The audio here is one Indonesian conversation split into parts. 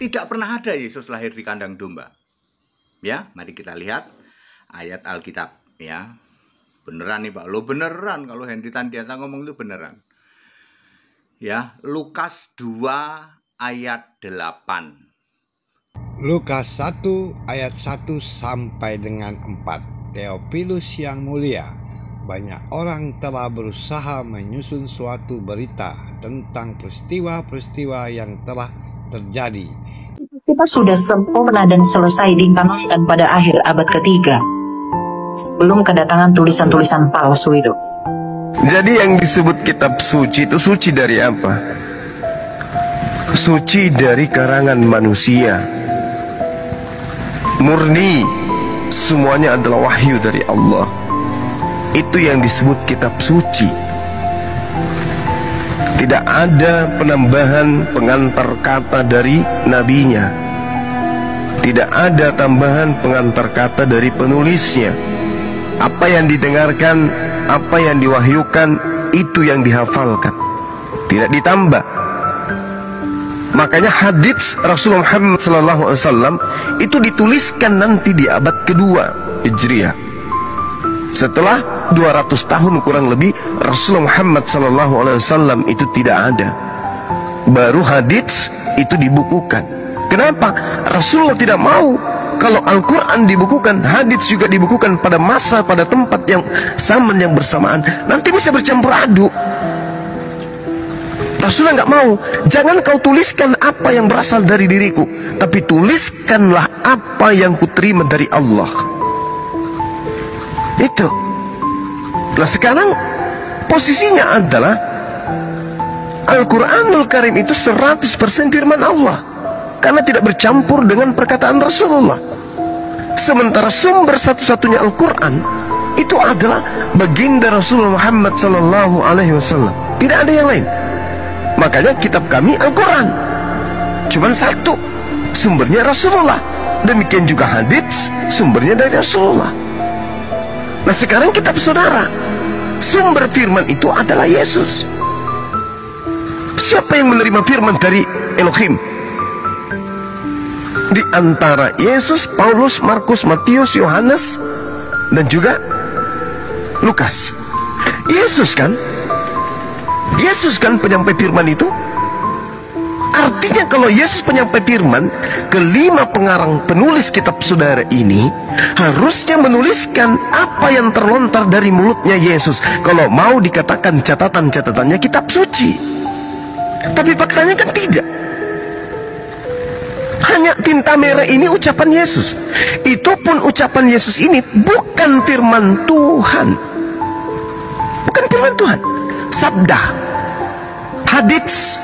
Tidak pernah ada Yesus lahir di kandang domba. Ya, mari kita lihat ayat Alkitab ya. Beneran nih Pak, lo beneran kalau Henry Tandiata ngomong itu beneran. Ya, Lukas 2 ayat 8. Lukas 1 ayat 1 sampai dengan 4. Theophilus yang mulia, banyak orang telah berusaha menyusun suatu berita tentang peristiwa-peristiwa yang telah terjadi. Kita sudah sempurna dan selesai dikanonkan pada akhir abad ketiga, sebelum kedatangan tulisan-tulisan palsu itu. Jadi yang disebut kitab suci itu suci dari apa? Suci dari karangan manusia, murni, semuanya adalah wahyu dari Allah. Itu yang disebut kitab suci. Tidak ada penambahan pengantar kata dari nabinya. Tidak ada tambahan pengantar kata dari penulisnya. Apa yang didengarkan, apa yang diwahyukan, itu yang dihafalkan, tidak ditambah. Makanya hadits Rasulullah Muhammad SAW itu dituliskan nanti di abad kedua Hijriah. Setelah 200 tahun kurang lebih Rasulullah Muhammad SAW itu tidak ada, baru hadits itu dibukukan. Kenapa? Rasulullah tidak mau kalau Al-Quran dibukukan, hadits juga dibukukan pada masa, pada tempat yang zaman yang bersamaan, nanti bisa bercampur aduk. Rasulullah nggak mau. Jangan kau tuliskan apa yang berasal dari diriku, tapi tuliskanlah apa yang kuterima dari Allah. Itu. Nah sekarang posisinya adalah Al-Quranul Karim itu 100% firman Allah, karena tidak bercampur dengan perkataan Rasulullah. Sementara sumber satu-satunya Al-Quran itu adalah baginda Rasulullah Muhammad SAW. Tidak ada yang lain. Makanya kitab kami Al-Quran cuman satu, sumbernya Rasulullah. Demikian juga hadits, sumbernya dari Rasulullah. Nah sekarang kitab saudara, sumber firman itu adalah Yesus. Siapa yang menerima firman dari Elohim? Di antara Yesus, Paulus, Markus, Matius, Yohanes, dan juga Lukas. Yesus kan? Yesus kan penyampai firman itu. Artinya kalau Yesus penyampai firman, kelima pengarang penulis kitab saudara ini harusnya menuliskan apa yang terlontar dari mulutnya Yesus. Kalau mau dikatakan catatan-catatannya kitab suci. Tapi faktanya kan tidak. Hanya tinta merah ini ucapan Yesus. Itu pun ucapan Yesus ini bukan firman Tuhan. Bukan firman Tuhan. Sabda, hadits.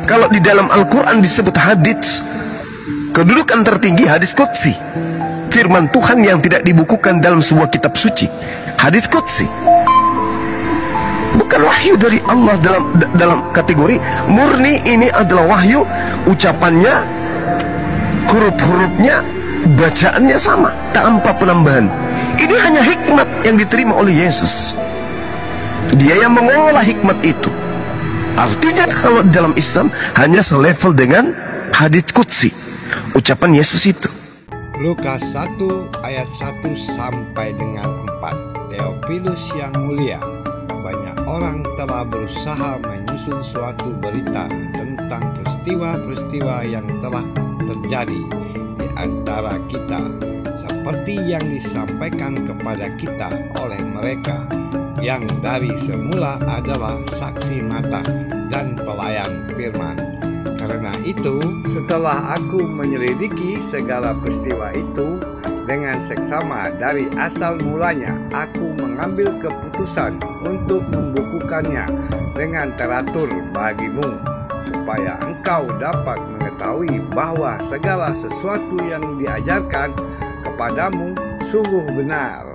Kalau di dalam Al-Quran disebut hadits, kedudukan tertinggi hadis qudsi, firman Tuhan yang tidak dibukukan dalam sebuah kitab suci. Hadis qudsi bukan wahyu dari Allah dalam kategori murni. Ini adalah wahyu, ucapannya, huruf-hurufnya, bacaannya sama tanpa penambahan. Ini hanya hikmat yang diterima oleh Yesus. Dia yang mengolah hikmat itu. Artinya kalau dalam Islam hanya selevel dengan hadits qudsi, ucapan Yesus itu. Lukas 1 ayat 1 sampai dengan 4. Theophilus yang mulia, banyak orang telah berusaha menyusun suatu berita tentang peristiwa-peristiwa yang telah terjadi di antara kita, seperti yang disampaikan kepada kita oleh mereka yang dari semula adalah saksi mata dan pelayan firman. Karena itu, setelah aku menyelidiki segala peristiwa itu dengan seksama dari asal mulanya, aku mengambil keputusan untuk membukukannya dengan teratur bagimu, supaya engkau dapat mengetahui bahwa segala sesuatu yang diajarkan kepadamu sungguh benar.